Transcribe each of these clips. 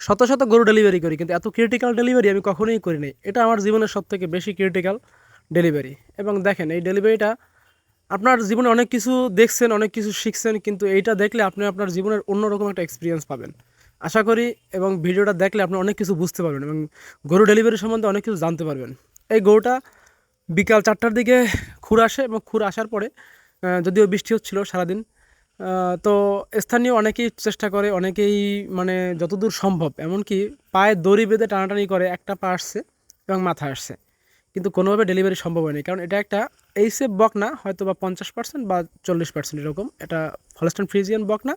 শত শত গরু ডেলিভারি করি, কিন্তু এত ক্রিটিক্যাল ডেলিভারি আমি কখনোই করি নাই। এটা আমার জীবনের সবথেকে বেশি ক্রিটিক্যাল ডেলিভারি। এবং দেখেন এই ডেলিভারিটা আপনার জীবনে অনেক কিছু দেখছেন, অনেক কিছু শিখছেন, কিন্তু এইটা দেখলে আপনি আপনার জীবনের অন্যরকম একটা এক্সপিরিয়েন্স পাবেন আশা করি। এবং ভিডিওটা দেখলে আপনি অনেক কিছু বুঝতে পারবেন এবং গরু ডেলিভারি সম্বন্ধে অনেক কিছু জানতে পারবেন। এই গরুটা বিকাল 4টার দিকে খুর আসে এবং খুর আসার পরে যদিও বৃষ্টি হচ্ছিল সারাদিন, তো স্থানীয় অনেকেই চেষ্টা করে, অনেকেই মানে যতদূর সম্ভব এমনকি পায়ে দড়ি বেঁধে টানাটানি করে, একটা পা আসছে এবং মাথা আসছে, কিন্তু কোনোভাবে ডেলিভারি সম্ভব হয়নি। কারণ এটা একটা এইসেফ বক না, হয়তো বা 50% বা 40% এরকম, এটা হলস্টাইন ফ্রিজিয়ান বক না।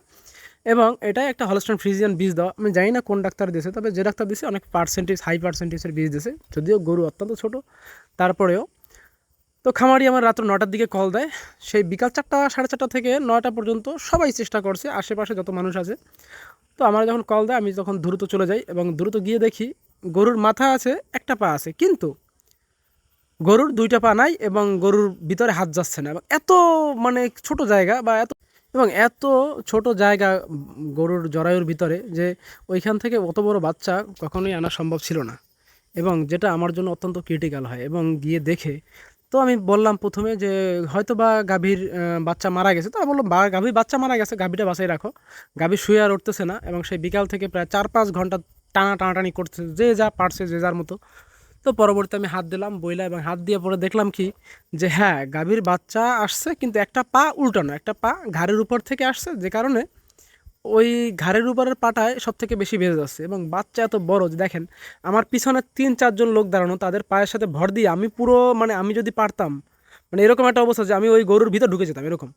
এবং এটা একটা হলস্টাইন ফ্রিজিয়ান বীজ দেওয়া, আমি জানি না কোন ডাক্তার দিয়েছে, তবে যে ডাক্তার দিয়েছে অনেক পার্সেন্টেজ, হাই পার্সেন্টেজের বীজ দিয়েছে, যদিও গরু অত্যন্ত ছোট তারপরেও। তো খামারি আমার রাত্র 9টার দিকে কল দেয়। সেই বিকাল 4টা, 4:30 থেকে 9টা পর্যন্ত সবাই চেষ্টা করছে, আশেপাশে যত মানুষ আছে। তো আমার যখন কল দেয় আমি তখন দ্রুত চলে যাই এবং দ্রুত গিয়ে দেখি গরুর মাথা আছে, একটা পা আছে, কিন্তু গরুর 2টা পা নাই এবং গরুর ভিতরে হাত যাচ্ছে না। এবং এত মানে ছোট জায়গা বা এত ছোট জায়গা গরুর জরায়ুর ভিতরে, যে ওইখান থেকে অত বড় বাচ্চা কখনোই আনা সম্ভব ছিল না। এবং যেটা আমার জন্য অত্যন্ত ক্রিটিক্যাল হয়। এবং গিয়ে দেখে তো আমি বললাম প্রথমে যে হয়তো বা গাভীর বাচ্চা মারা গেছে। তো আমি বললাম গাভীর বাচ্চা মারা গেছে, গাভীটা বাঁচাই রাখো। গাভী শুয়ে আর উঠতেছে না এবং সেই বিকাল থেকে প্রায় 4-5 ঘন্টা টানাটানি করছে, যে যা পারছে যে যার মতো। তো পরবর্তীতে আমি হাত দিলাম বইলা, এবং হাত দিয়ে পরে দেখলাম কি, যে হ্যাঁ গাভীর বাচ্চা আসছে, কিন্তু একটা পা উল্টানো, একটা পা ঘাড়ের উপর থেকে আসছে, যে কারণে ওই ঘাড়ের উপরের পাটায় সব থেকে বেশি বেজে যাচ্ছে। এবং বাচ্চা এত বড় যে দেখেন আমার পিছনে 3-4 জন লোক দাঁড়ানো, তাদের পায়ের সাথে ভর দিয়ে আমি পুরো মানে আমি যদি পারতাম, মানে এরকম একটা অবস্থা যে আমি ওই গরুর ভিতর ঢুকে যেতাম এরকম,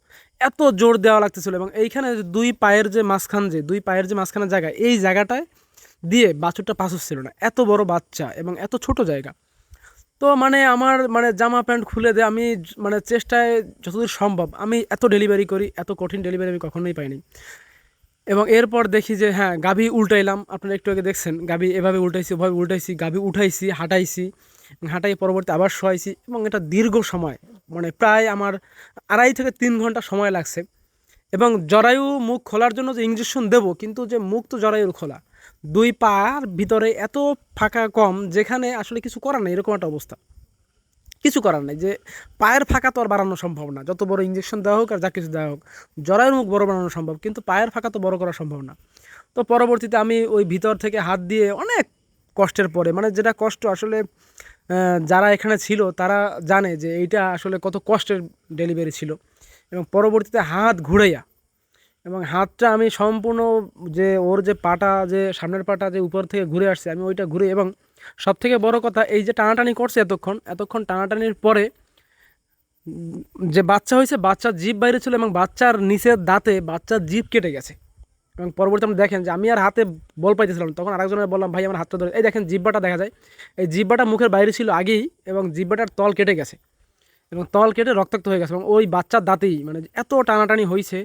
এত জোর দেওয়া লাগতেছিল। এবং এইখানে যে দুই পায়ের যে মাঝখানের জায়গা, এই জায়গাটায় দিয়ে বাছুরটা পাস হচ্ছিল না, এত বড় বাচ্চা এবং এত ছোট জায়গা। তো মানে আমার মানে জামা প্যান্ট খুলে দিয়ে আমি মানে চেষ্টায় যতদূর সম্ভব আমি এত ডেলিভারি করি, এত কঠিন ডেলিভারি আমি কখনোই পাইনি। এবং এরপর দেখি যে হ্যাঁ গাভী উল্টাইলাম, আপনারা একটু আগে দেখছেন গাভী এভাবে উল্টাইছি, ওভাবে উল্টাইছি, গাভী উঠাইছি, হাঁটাইছি, হাঁটাই পরবর্তী আবার শোয়াইছি। এবং এটা দীর্ঘ সময়, মানে প্রায় আমার 2.5 থেকে 3 ঘন্টা সময় লাগছে। এবং জরায়ু মুখ খোলার জন্য যে ইঞ্জেকশন দেবো, কিন্তু যে মুখ তো জরায়ুর খোলা, 2 পার ভিতরে এত ফাঁকা কম, যেখানে আসলে কিছু করার নেই, এরকম একটা অবস্থা। কিছু করার নেই, যে পায়ের ফাঁকা তো আর বাড়ানো সম্ভব না, যত বড় ইঞ্জেকশন দেওয়া হোক আর যা কিছু দেওয়া হোক। জরায়ুর মুখ বড় বানানো সম্ভব, কিন্তু পায়ের ফাঁকা তো বড় করা সম্ভব না। তো পরবর্তীতে আমি ওই ভিতর থেকে হাত দিয়ে অনেক কষ্টের পরে, মানে যেটা কষ্ট আসলে যারা এখানে ছিল তারা জানে যে এইটা আসলে কত কষ্টের ডেলিভারি ছিল। এবং পরবর্তীতে হাত ঘুরাইয়া, এবং হাতটা আমি সম্পূর্ণ, যে ওর যে পাটা, যে সামনের পাটা যে উপর থেকে ঘুরে আসছে, আমি ওইটা ঘুরে, এবং সব থেকে বড় কথা এই যে টানাটানি করছে এতক্ষণ এতক্ষণ টানাটানির পরে যে বাচ্চা হয়েছে, বাচ্চার জিভ বাইরে ছিল এবং বাচ্চার নিচের দাঁতে বাচ্চার জিভ কেটে গেছে। এবং পরবর্তী আপনি দেখেন যে আমি আর হাতে বল পাইতেছিলাম, তখন আরেকজনের বললাম ভাই আমার হাতটা ধরে, এই দেখেন জিব্বাটা দেখা যায়, এই জিব্বাটা মুখের বাইরে ছিল আগেই, এবং জিব্বাটার তল কেটে গেছে, এবং তল কেটে রক্তাক্ত হয়ে গেছে, এবং ওই বাচ্চার দাঁতেই মানে এত টানাটানি হয়েছে।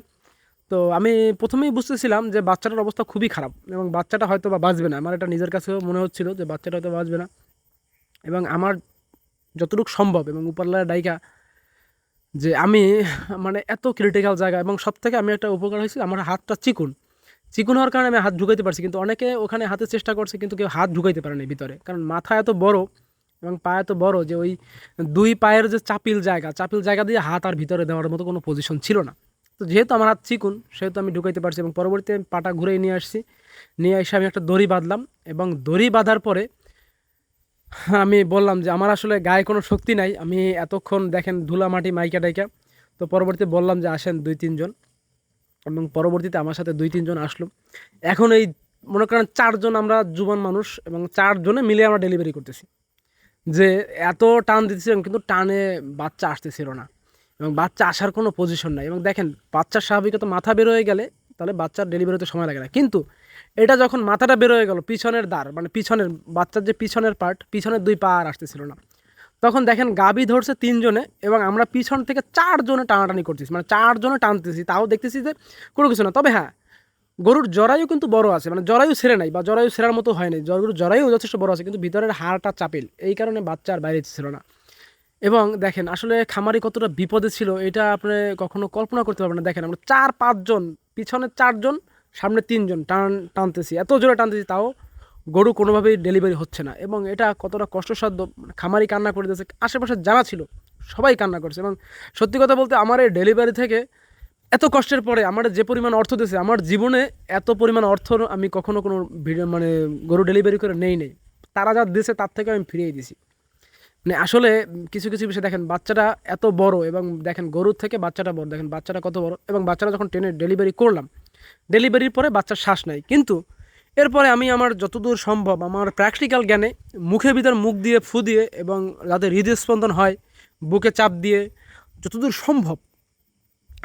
তো আমি প্রথমেই বুঝতেছিলাম যে বাচ্চাটার অবস্থা খুবই খারাপ এবং বাচ্চাটা হয়তো বা বাঁচবে না, আমার এটা নিজের কাছেও মনে হচ্ছিল যে বাচ্চাটা হয়তো বাঁচবে না। এবং আমার যতটুকু সম্ভব এবং উপরওয়ালার ডাইকা, যে আমি মানে এত ক্রিটিক্যাল জায়গা, এবং সব থেকে আমি একটা উপকার হয়েছি, আমার হাতটা চিকুন, চিকুন হওয়ার কারণে আমি হাত ঢুকাইতে পারছি। কিন্তু অনেকে ওখানে হাতের চেষ্টা করছে, কিন্তু কেউ হাত ঢুকাইতে পারে না ভিতরে, কারণ মাথা এত বড় এবং পা এত বড়, যে ওই 2 পায়ের যে চাপিল জায়গা দিয়ে হাত আর ভিতরে দেওয়ার মতো কোনো পজিশন ছিল না। তো যেহেতু আমার হাত চিকুন, সেহেতু আমি ঢুকাইতে পারছি। এবং পরবর্তীতে আমি পাটা ঘুরে নিয়ে আসছি, নিয়ে এসে আমি একটা দড়ি বাঁধলাম। এবং দড়ি বাঁধার পরে আমি বললাম যে আমার আসলে গায়ে কোনো শক্তি নাই, আমি এতক্ষণ দেখেন ধুলা মাটি মাইকা ডাইকা। তো পরবর্তীতে বললাম যে আসেন 2-3 জন, এবং পরবর্তীতে আমার সাথে 2-3 জন আসলো। এখন এই মনে করেন 4 জন আমরা যুবন মানুষ, এবং 4 জনে মিলে আমরা ডেলিভারি করতেছি, যে এত টান দিতেছিলাম কিন্তু টানে বাচ্চা আসতেছিল না, এবং বাচ্চা আসার কোনো পজিশন নাই। এবং দেখেন বাচ্চার স্বাভাবিকত মাথা বের হয়ে গেলে তাহলে বাচ্চার ডেলিভারিতে সময় লাগে না, কিন্তু এটা যখন মাথাটা বের হয়ে গেল, পিছনের দ্বার মানে পিছনের বাচ্চার যে পিছনের পার্ট, পিছনের 2 পা আর আসতেছিল না, তখন দেখেন গাবি ধরছে 3 জনে, এবং আমরা পিছন থেকে 4 জনে টানাটানি করতেছি, মানে 4 জনে টানতেছি, তাও দেখতেছি যে কোনো কিছু না। তবে হ্যাঁ, গরুর জরায়ু কিন্তু বড় আছে, মানে জরায়ু ছেড়ে নাই বা জরায়ু ছেঁড়ার মতো হয় নাই, গরুর জরায়ু যথেষ্ট বড় আছে, কিন্তু ভিতরের হাড়টা চাপিল, এই কারণে বাচ্চা আর বাইরে ছিল না। এবং দেখেন আসলে খামারি কতটা বিপদে ছিল এটা আপনি কখনো কল্পনা করতে পারবেন না। দেখেন আমরা 4-5 জন, পিছনে 4 জন, সামনে 3 জন টানতেছি, এত জোরে টানতেছি, তাও গরু কোনোভাবেই ডেলিভারি হচ্ছে না, এবং এটা কতটা কষ্টসাধ্য, খামারি কান্না করে দিয়েছে, আশেপাশে যারা ছিল সবাই কান্না করছে। এবং সত্যি কথা বলতে আমার এই ডেলিভারি থেকে এত কষ্টের পরে আমার যে পরিমাণ অর্থ দিয়েছে, আমার জীবনে এত পরিমাণ অর্থ আমি কখনো কোনো ভিডিও মানে গরু ডেলিভারি করে নেই। তারা যা দিয়েছে তার থেকে আমি ফিরিয়ে দিয়েছি। মানে আসলে কিছু কিছু বিষয় দেখেন, বাচ্চাটা এত বড়, এবং দেখেন গরুর থেকে বাচ্চাটা বড়, দেখেন বাচ্চাটা কত বড়, এবং বাচ্চাটা যখন টেনে ডেলিভারি করলাম, ডেলিভারির পরে বাচ্চার শ্বাস নাই, কিন্তু এরপরে আমি আমার যতদূর সম্ভব আমার প্র্যাকটিক্যাল জ্ঞানে মুখের ভিতর মুখ দিয়ে ফু দিয়ে, এবং যাতে হৃদস্পন্দন হয় বুকে চাপ দিয়ে, যতদূর সম্ভব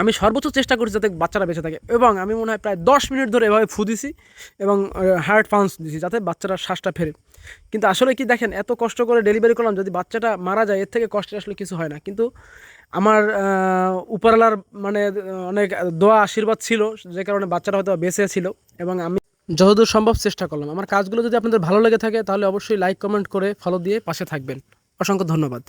আমি সর্বোচ্চ চেষ্টা করছি যাতে বাচ্চারা বেঁচে থাকে। এবং আমি মনে হয় প্রায় 10 মিনিট ধরে এভাবে ফু দিছি এবং হার্ট পাম্পস দিছি যাতে বাচ্চাটার শ্বাসটা ফেরে। কিন্তু আসলে কি দেখেন, এত কষ্ট করে ডেলিভারি করলাম, যদি বাচ্চাটা মারা যায় এর থেকে কষ্টের আসলে কিছু হয় না। কিন্তু আমার উপরওয়ালার মানে অনেক দোয়া আশীর্বাদ ছিল, যে কারণে বাচ্চাটা হয়তো বেঁচে ছিল, এবং আমি যতদূর সম্ভব চেষ্টা করলাম। আমার কাজগুলো যদি আপনাদের ভালো লেগে থাকে তাহলে অবশ্যই লাইক কমেন্ট করে ফলো দিয়ে পাশে থাকবেন। অসংখ্য ধন্যবাদ।